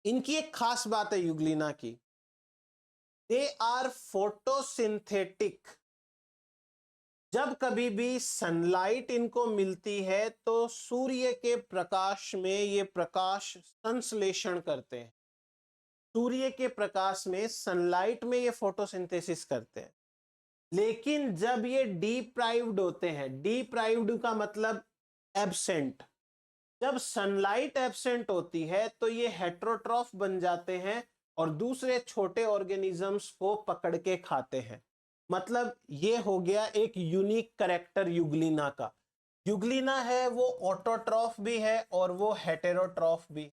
इनकी एक खास बात है युग्लिना की, दे आर फोटोसिंथेटिक। जब कभी भी सनलाइट इनको मिलती है तो सूर्य के प्रकाश में ये प्रकाश संश्लेषण करते हैं। सूर्य के प्रकाश में, सनलाइट में ये फोटोसिंथेसिस करते हैं। लेकिन जब ये डीप्राइव्ड होते हैं, डीप्राइव्ड का मतलब एब्सेंट, जब सनलाइट एब्सेंट होती है तो ये हेट्रोट्रॉफ बन जाते हैं और दूसरे छोटे ऑर्गेनिजम्स को पकड़ के खाते हैं। मतलब ये हो गया एक यूनिक करेक्टर युग्लिना का। युग्लिना है वो ऑटोट्रॉफ भी है और वो हेटेरोट्रॉफ भी।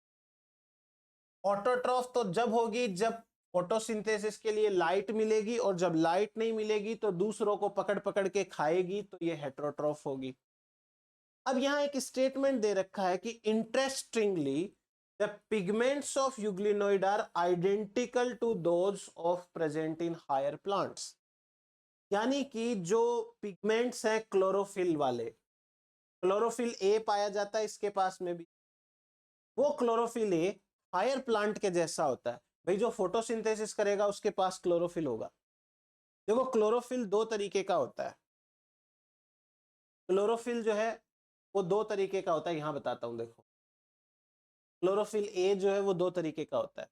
ऑटोट्रॉफ तो जब होगी जब फोटोसिंथेसिस के लिए लाइट मिलेगी, और जब लाइट नहीं मिलेगी तो दूसरों को पकड़ पकड़ के खाएगी, तो ये हेटेरोट्रॉफ होगी। अब यहां एक स्टेटमेंट दे रखा है कि interestingly the pigments of euglenoid are identical to those of present in higher plants. यानी कि जो पिगमेंट्स हैं क्लोरोफिल वाले, क्लोरोफिल ए पाया जाता है इसके पास में भी, वो क्लोरोफिल ए हायर प्लांट के जैसा होता है। भाई जो फोटोसिंथेसिस करेगा उसके पास क्लोरोफिल होगा। देखो क्लोरोफिल दो तरीके का होता है। क्लोरोफिल जो है वो दो तरीके का होता है, यहां बताता हूं देखो। क्लोरोफिल ए जो है वो दो तरीके का होता है।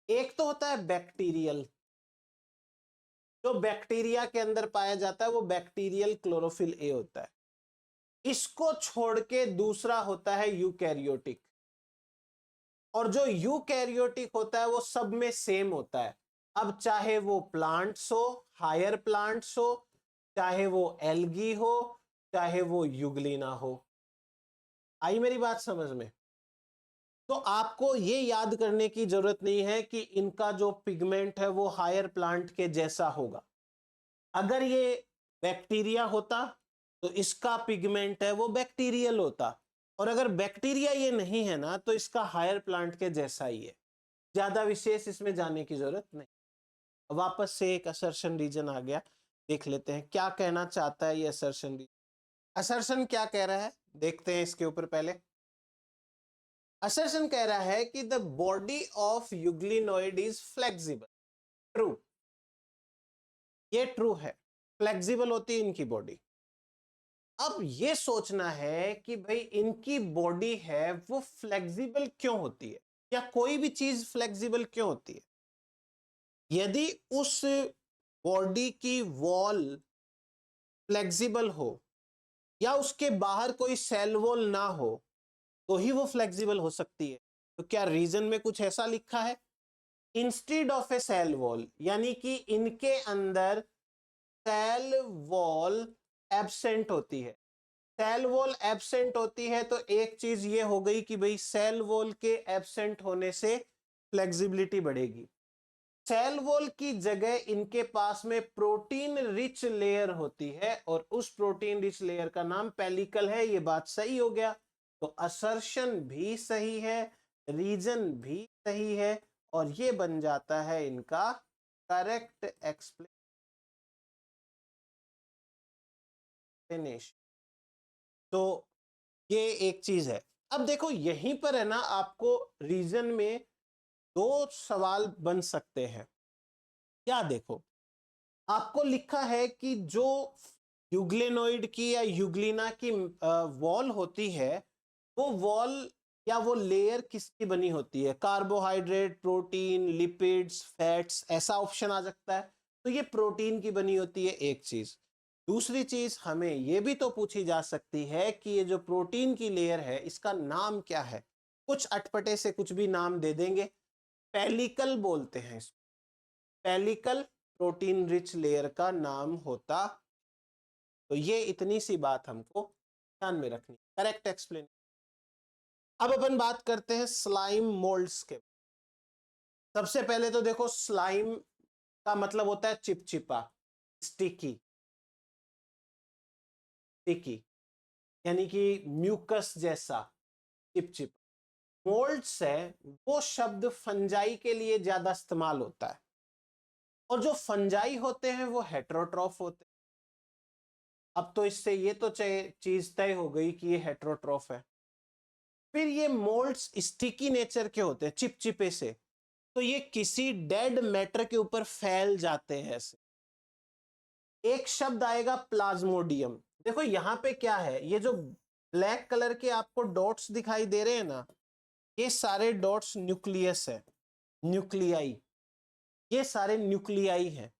एक तो होता है बैक्टीरियल, जो बैक्टीरिया के अंदर पाया जाता है वो बैक्टीरियल क्लोरोफिल ए होता है। इसको छोड़ के दूसरा होता है यूकैरियोटिक, और जो यूकैरियोटिक होता है वो सब में सेम होता है। अब चाहे वो प्लांट्स हो, हायर प्लांट्स हो, चाहे वो एल्गी हो, चाहे वो युग्लिना हो। आई मेरी बात समझ में? तो आपको ये याद करने की जरूरत नहीं है कि इनका जो पिगमेंट है वो हायर प्लांट के जैसा होगा। अगर ये बैक्टीरिया होता तो इसका पिगमेंट है वो बैक्टीरियल होता, और अगर बैक्टीरिया ये नहीं है ना तो इसका हायर प्लांट के जैसा ही है। ज्यादा विशेष इसमें जाने की जरूरत नहीं। वापस से एक असर्शन रीजन आ गया, देख लेते हैं क्या कहना चाहता है ये असर्शन रीजन। असर्शन क्या कह रहा है देखते हैं इसके ऊपर पहले। असर्शन कह रहा है कि the body of यूग्लिनोइड is flexible. True, ये ट्रू है, फ्लेक्सिबल होती है इनकी बॉडी। अब ये सोचना है कि भाई इनकी बॉडी है वो फ्लेक्सिबल क्यों होती है, या कोई भी चीज फ्लेक्सिबल क्यों होती है। यदि उस बॉडी की वॉल फ्लेक्सिबल हो या उसके बाहर कोई सेल वॉल ना हो तो ही वो फ्लेक्सिबल हो सकती है। तो क्या रीजन में कुछ ऐसा लिखा है, instead of a cell wall, यानी कि इनके अंदर सेल वॉल एब्सेंट होती है। सेल वॉल एब्सेंट होती है तो एक चीज ये हो गई कि भाई सेल वॉल के एब्सेंट होने से फ्लेक्सिबिलिटी बढ़ेगी। सेल वॉल की जगह इनके पास में प्रोटीन रिच लेयर होती है और उस प्रोटीन रिच लेयर का नाम पेलिकल है। ये बात सही हो गया, तो असर्शन भी सही है, रीजन भी सही है, और ये बन जाता है इनका करेक्ट एक्सप्लेनेशन। तो ये एक चीज है। अब देखो यहीं पर है ना, आपको रीजन में दो सवाल बन सकते हैं। क्या देखो, आपको लिखा है कि जो यूग्लेनोइड की या यूग्लिना की वॉल होती है, वो वॉल या वो लेयर किसकी बनी होती है, कार्बोहाइड्रेट, प्रोटीन, लिपिड्स, फैट्स, ऐसा ऑप्शन आ सकता है। तो ये प्रोटीन की बनी होती है, एक चीज। दूसरी चीज हमें ये भी तो पूछी जा सकती है कि ये जो प्रोटीन की लेयर है इसका नाम क्या है। कुछ अटपटे से कुछ भी नाम दे देंगे, पेलिकल बोलते हैं इसको। पेलिकल प्रोटीन रिच लेयर का नाम होता। तो ये इतनी सी बात हमको ध्यान में रखनी, करेक्ट एक्सप्लेन। अब अपन बात करते हैं स्लाइम मोल्ड्स के। सबसे पहले तो देखो, स्लाइम का मतलब होता है चिपचिपा, स्टिकी। स्टिकी यानी कि म्यूकस जैसा, चिपचिप। मोल्ड्स है वो शब्द फंजाई के लिए ज्यादा इस्तेमाल होता है, और जो फंजाई होते हैं वो हेटेरोट्रॉफ होते हैं। अब तो इससे ये तो चीज तय हो गई कि ये हेटेरोट्रॉफ है। फिर ये मोल्ड्स स्टिकी नेचर के होते हैं, चिपचिपे से, तो ये किसी डेड मैटर के ऊपर फैल जाते हैं ऐसे। एक शब्द आएगा प्लाज्मोडियम। देखो यहां पे क्या है, ये जो ब्लैक कलर के आपको डॉट्स दिखाई दे रहे हैं ना, ये सारे डॉट्स न्यूक्लियस है, न्यूक्लियाई। ये सारे न्यूक्लियाई हैं।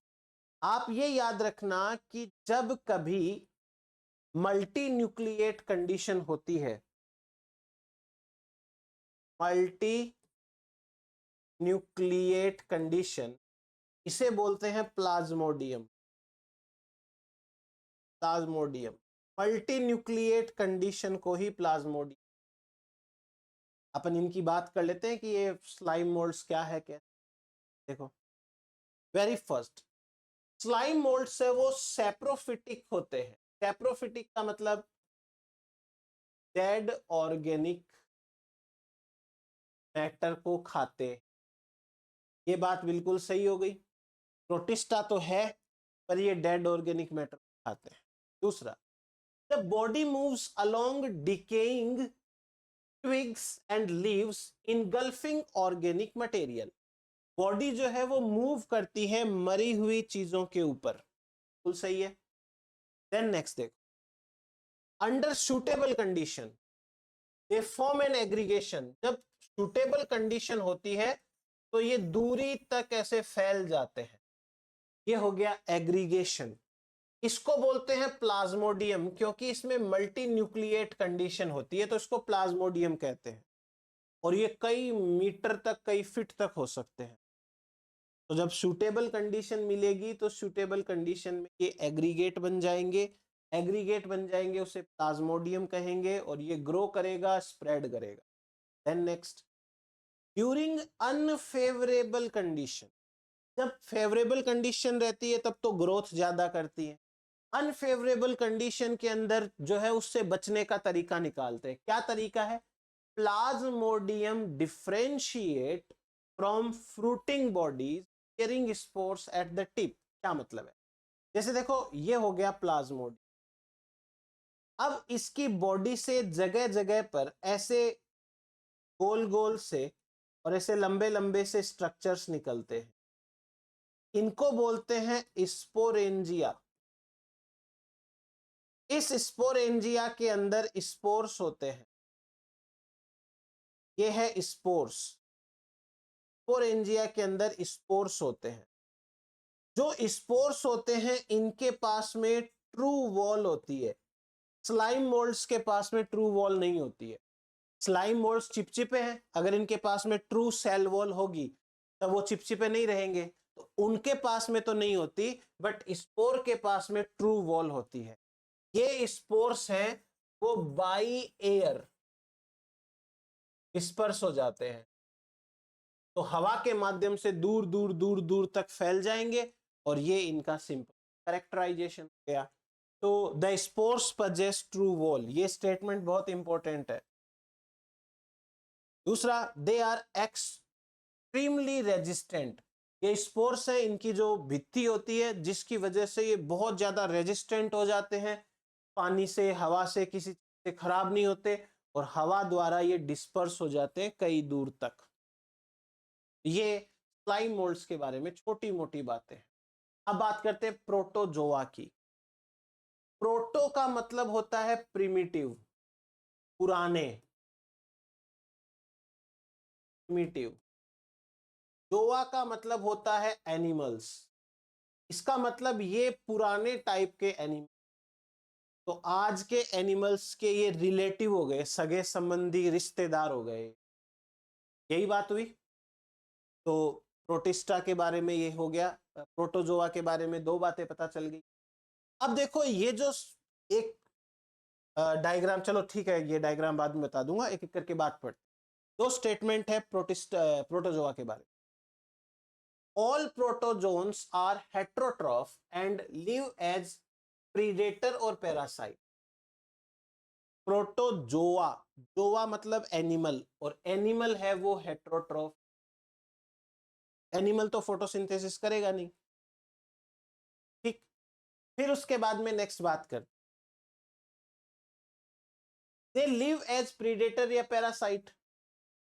आप ये याद रखना कि जब कभी मल्टी न्यूक्लिएट कंडीशन होती है, मल्टी न्यूक्लिएट कंडीशन, इसे बोलते हैं Plasmodium. Plasmodium, multi nucleate condition को ही प्लाज्मोडियम। अपन इनकी बात कर लेते हैं कि ये स्लाइम मोल्ड्स क्या है। क्या देखो, वेरी फर्स्ट, स्लाइम मोल्ड्स है वो सेप्रोफिटिक होते हैं। सेप्रोफिटिक का मतलब डेड ऑर्गेनिक मैटर को खाते। ये बात बिल्कुल सही हो गई, प्रोटिस्टा तो है पर ये डेड ऑर्गेनिक मैटर खाते हैं। दूसरा, the body moves along decaying twigs and leaves engulfing organic material. Body जो है वो मूव करती है मरी हुई चीजों के ऊपर, बिल्कुल सही है। देन नेक्स्ट देखो, under suitable condition they form an aggregation. जब सुटेबल कंडीशन होती है तो ये दूरी तक ऐसे फैल जाते हैं, ये हो गया एग्रीगेशन। इसको बोलते हैं प्लाज्मोडियम, क्योंकि इसमें मल्टी न्यूक्लिएट कंडीशन होती है तो इसको प्लाज्मोडियम कहते हैं, और ये कई मीटर तक, कई फीट तक हो सकते हैं। तो जब सूटेबल कंडीशन मिलेगी तो सूटेबल कंडीशन में ये एग्रीगेट बन जाएंगे। एग्रीगेट बन जाएंगे उसे प्लाज्मोडियम कहेंगे, और ये ग्रो करेगा, स्प्रेड करेगा। Then next, during unfavourable condition, जब फेवरेबल कंडीशन रहती है तब तो ग्रोथ ज्यादा करती है, अनफेवरेबल कंडीशन के अंदर जो है उससे बचने का तरीका निकालते हैं। क्या तरीका है? Plasmodium differentiate from fruiting bodies carrying spores at the tip. क्या मतलब है? जैसे देखो ये हो गया प्लाज्मोडियम, अब इसकी बॉडी से जगह जगह पर ऐसे गोल गोल से और ऐसे लंबे लंबे से स्ट्रक्चर्स निकलते हैं, इनको बोलते हैं स्पोरेंजिया। इस स्पोरेंजिया के अंदर स्पोर्स होते हैं, ये है स्पोर्स। स्पोरेंजिया के अंदर स्पोर्स होते हैं। जो स्पोर्स होते हैं इनके पास में ट्रू वॉल होती है, स्लाइम मोल्ड्स के पास में ट्रू वॉल नहीं होती है। स्लाइम मोल्ड्स चिपचिपे हैं, अगर इनके पास में ट्रू सेल वॉल होगी तब वो चिपचिपे नहीं रहेंगे, तो उनके पास में तो नहीं होती, बट स्पोर के पास में ट्रू वॉल होती है। ये स्पोर्स हैं वो बाई एयर डिस्पर्स हो जाते हैं, तो हवा के माध्यम से दूर दूर दूर दूर तक फैल जाएंगे, और ये इनका सिंपल कैरेक्टराइजेशन हो गया। तो the spores possess true wall, ये स्टेटमेंट बहुत इंपॉर्टेंट है। दूसरा, दे आर एक्सट्रीमली रेजिस्टेंट, ये स्पोर्स है, इनकी जो भित्ति होती है जिसकी वजह से ये बहुत ज्यादा रेजिस्टेंट हो जाते हैं, पानी से हवा से किसी से खराब नहीं होते, और हवा द्वारा ये डिस्पर्स हो जाते हैं कई दूर तक। ये स्लाइम मोल्ड्स के बारे में छोटी मोटी बातें हैं। अब बात करते हैं प्रोटोजोआ की। प्रोटो का मतलब होता है प्रिमिटिव, पुराने, प्रिमिटिव। जोआ का मतलब होता है एनिमल्स, इसका मतलब ये पुराने टाइप के एनिमल। तो आज के एनिमल्स के ये रिलेटिव हो गए, सगे संबंधी रिश्तेदार हो गए, यही बात हुई। तो प्रोटिस्टा के बारे में ये हो गया, प्रोटोजोआ के बारे में दो बातें पता चल गई। अब देखो ये जो एक डायग्राम, चलो ठीक है ये डायग्राम बाद में बता दूंगा, एक एक करके बात पढ़। दो स्टेटमेंट है प्रोटोजोआ के बारे में। All protozoans are heterotroph and live as predator और पैरासाइट। प्रोटोजोआ, जोआ मतलब एनिमल, और एनिमल है वो हेट्रोट्रॉफ, एनिमल तो फोटोसिंथेसिस करेगा नहीं, ठीक। फिर उसके बाद में नेक्स्ट बात कर, दे लिव एज प्रीडेटर या पैरासाइट,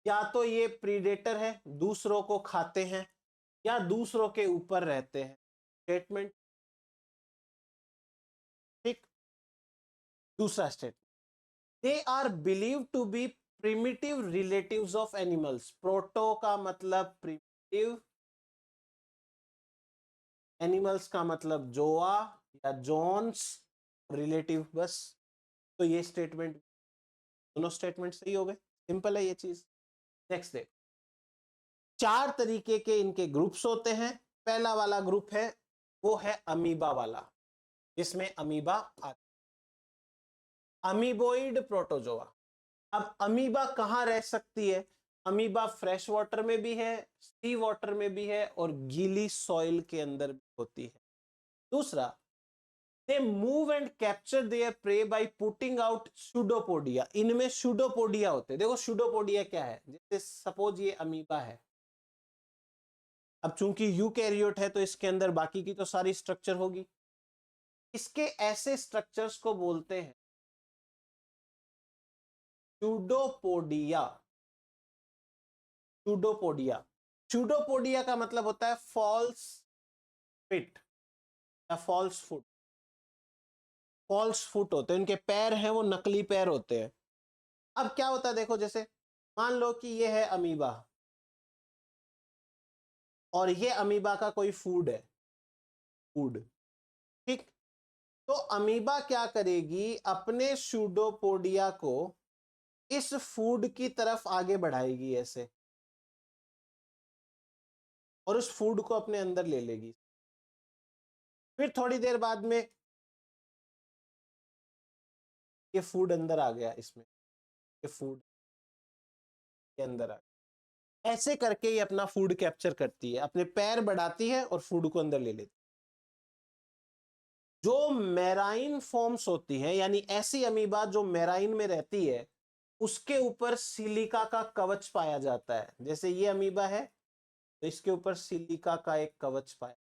या तो ये प्रीडेटर है, दूसरों को खाते हैं, या दूसरों के ऊपर रहते हैं। स्टेटमेंट, ठीक। दूसरा statement, they are believe to be primitive relatives of animals. Proto का मतलब प्रिमिटिव, एनिमल्स का मतलब जोआ या जोन्स, रिलेटिव, बस। तो ये स्टेटमेंट, दोनों स्टेटमेंट सही हो गए, सिंपल है ये चीज। नेक्स्ट देख, चार तरीके के इनके ग्रुप्स होते हैं। पहला वाला ग्रुप है वो है अमीबा वाला, जिसमें अमीबा आती, अमीबोइड प्रोटोजोआ। अब अमीबा कहां रह सकती है? अमीबा फ्रेश वाटर में भी है, सी वाटर में भी है, और गीली सॉइल के अंदर भी होती है। दूसरा, they move and capture there pray by putting out pseudopodia. इनमें सूडोपोडिया होते हैं। देखो सूडोपोडिया क्या है, जैसे सपोज ये अमीबा है, अब चूंकि यूकैरियोट है तो इसके अंदर बाकी की तो सारी स्ट्रक्चर होगी, इसके ऐसे स्ट्रक्चर्स को बोलते हैं सूडोपोडिया। सूडोपोडिया, सूडोपोडिया का मतलब होता है फॉल्स फिट या फॉल्स फुट। फॉल्स फुट होते हैं, इनके पैर हैं वो नकली पैर होते हैं। अब क्या होता है देखो, जैसे मान लो कि ये है अमीबा, और ये अमीबा का कोई फूड है, फूड, ठीक। तो अमीबा क्या करेगी, अपने सूडोपोडिया को इस फूड की तरफ आगे बढ़ाएगी ऐसे, और उस फूड को अपने अंदर ले लेगी। फिर थोड़ी देर बाद में ये फूड अंदर आ गया, इसमें ये फूड के अंदर आ गया, ऐसे करके ये अपना फूड कैप्चर करती है, अपने पैर बढ़ाती है और फूड को अंदर ले लेती है। जो मेराइन फॉर्म्स होती हैं, यानी ऐसी अमीबा जो मेराइन में रहती है, उसके ऊपर सिलिका का कवच पाया जाता है। जैसे ये अमीबा है तो इसके ऊपर सिलिका का एक कवच पाया,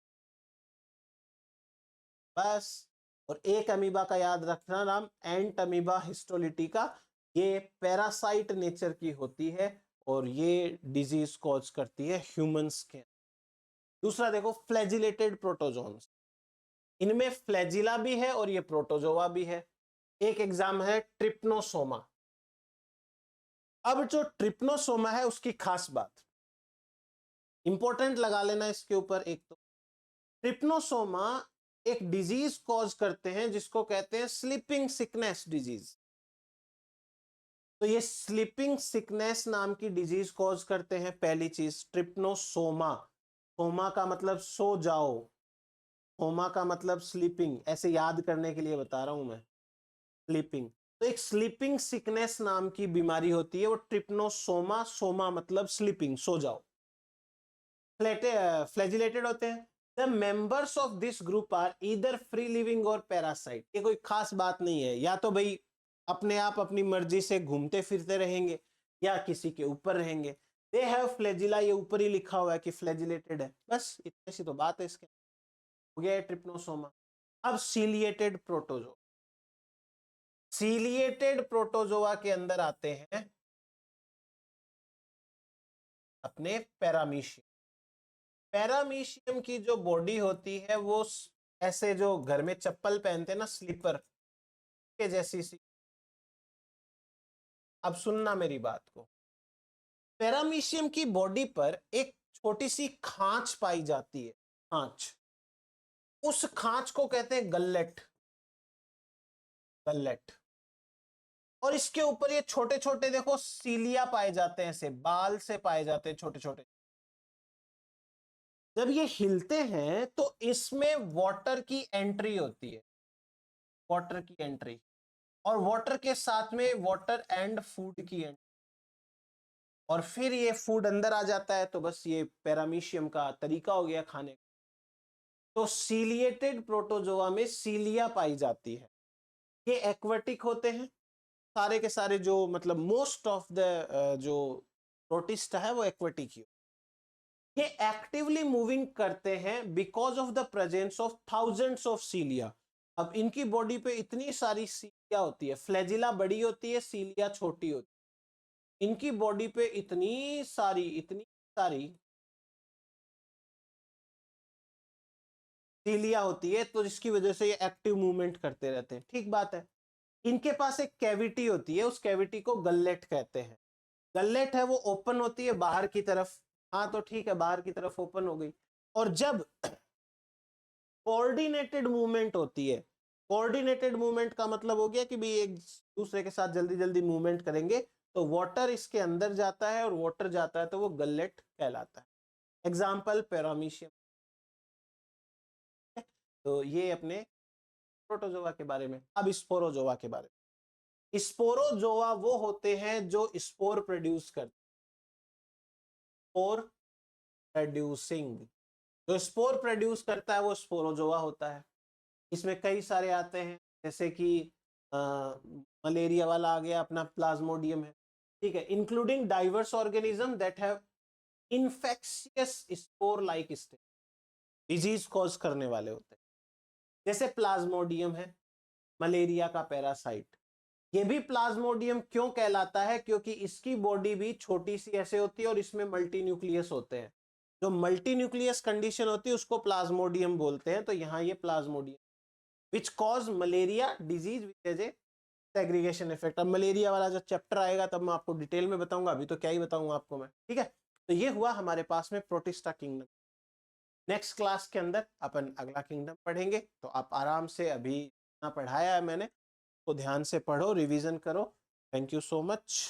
बस। और एक अमीबा का याद रखना नाम, एंट अमीबा हिस्टोलिटिका, ये पैरासाइट नेचर की होती है और ये डिजीज कॉज करती है ह्यूमंस के। दूसरा देखो, फ्लैजिलेटेड प्रोटोजोन्स, इनमें फ्लैजिला भी है और ये प्रोटोजोआ भी है। एक एग्जाम है ट्रिप्नोसोमा। अब जो ट्रिप्नोसोमा है उसकी खास बात इंपॉर्टेंट लगा लेना इसके ऊपर। एक तो ट्रिप्नोसोमा एक डिजीज कॉज करते हैं जिसको कहते हैं स्लीपिंग सिकनेस डिजीज। तो ये स्लीपिंग सिकनेस नाम की डिजीज कॉज करते हैं। पहली चीज ट्रिप्नोसोमा, सोमा का मतलब सो जाओ, सोमा का मतलब स्लीपिंग, ऐसे याद करने के लिए बता रहा हूं मैं, स्लीपिंग। तो एक स्लीपिंग सिकनेस नाम की बीमारी होती है, वो ट्रिप्नोसोमा, सोमा मतलब स्लीपिंग, सो जाओ। फ्लैजिलेटेड होते हैं। The members of this group are either free living और पैरासाइट। ये कोई खास बात नहीं है, या तो भाई अपने आप अपनी मर्जी से घूमते फिरते रहेंगे या किसी के ऊपर रहेंगे। दे हैव फ्लैजिला, ये ऊपर ही लिखा हुआ है कि फ्लैजिलेटेड है, बस इतनी सी तो बात है। इसके हो गया ट्रिप्नोसोमा। अब सीलिएटेड प्रोटोजोआ, सीलिएटेड प्रोटोजोआ के अंदर आते हैं अपने पैरामीशियम। पैरामीशियम की जो बॉडी होती है वो ऐसे जो घर में चप्पल पहनते हैं ना, स्लीपर के जैसी सी। अब सुनना मेरी बात को, पैरामीशियम की बॉडी पर एक छोटी सी खांच पाई जाती है, खांच। उस खांच को कहते हैं गल्लेट, गल्लेट। और इसके ऊपर ये छोटे छोटे देखो सीलिया पाए जाते हैं, ऐसे बाल से पाए जाते हैं छोटे छोटे। जब ये हिलते हैं तो इसमें वाटर की एंट्री होती है, वाटर की एंट्री, और वाटर के साथ में वाटर एंड फूड की एंट्री, और फिर ये फूड अंदर आ जाता है। तो बस ये पैरामीशियम का तरीका हो गया खाने का। तो सीलिएटेड प्रोटोजोआ में सीलिया पाई जाती है। ये एक्वेटिक होते हैं सारे के सारे, जो मतलब मोस्ट ऑफ द जो प्रोटिस्टा है वो एक्वेटिक ही। ये एक्टिवली मूविंग करते हैं because of the presence of thousands of सीलिया। अब इनकी बॉडी पे इतनी सारी सीलिया होती है, फ्लैजिला बड़ी होती है, सीलिया छोटी होती है। इनकी बॉडी पे इतनी सारी सीलिया होती है, तो जिसकी वजह से ये एक्टिव मूवमेंट करते रहते हैं। ठीक बात है। इनके पास एक कैविटी होती है, उस कैविटी को गल्लेट कहते हैं। गल्लेट है वो ओपन होती है बाहर की तरफ। हाँ तो ठीक है, बाहर की तरफ ओपन हो गई। और जब कोऑर्डिनेटेड मूवमेंट होती है, कोऑर्डिनेटेड मूवमेंट का मतलब हो गया कि भी एक दूसरे के साथ जल्दी जल्दी मूवमेंट करेंगे, तो वाटर इसके अंदर जाता है और वाटर जाता है, तो वो गल्लेट कहलाता है। Example paramecium. तो ये अपने प्रोटोजोआ के बारे में। अब स्पोरोजोआ के बारे में। स्पोरोजोआ वो होते हैं जो स्पोर प्रोड्यूस करते, स्पोर प्रोड्यूसिंग, जो स्पोर प्रोड्यूस करता है वो स्पोरोजोआ होता है। इसमें कई सारे आते हैं, जैसे कि मलेरिया वाला आ गया अपना, प्लाज्मोडियम है, ठीक है, including diverse organism that have infectious spore like state, disease cause करने वाले होते हैं। जैसे प्लाज्मोडियम है, मलेरिया का पैरासाइट। ये भी प्लाज्मोडियम क्यों कहलाता है? क्योंकि इसकी बॉडी भी छोटी सी ऐसे होती है और इसमें मल्टी न्यूक्लियस होते हैं। जो मल्टी न्यूक्लियस कंडीशन होती है उसको प्लाज्मोडियम बोलते हैं। तो यहाँ ये plasmodium which cause malaria disease which as a segregation effect. अब मलेरिया वाला जब चैप्टर आएगा तब मैं आपको डिटेल में बताऊंगा, अभी तो क्या ही बताऊंगा आपको मैं, ठीक है। तो ये हुआ हमारे पास में प्रोटिस्टा किंगडम। नेक्स्ट क्लास के अंदर अपन अगला किंगडम पढ़ेंगे। तो आप आराम से अभी ना पढ़ाया है मैंने तो ध्यान से पढ़ो, रिवीजन करो। Thank you so much.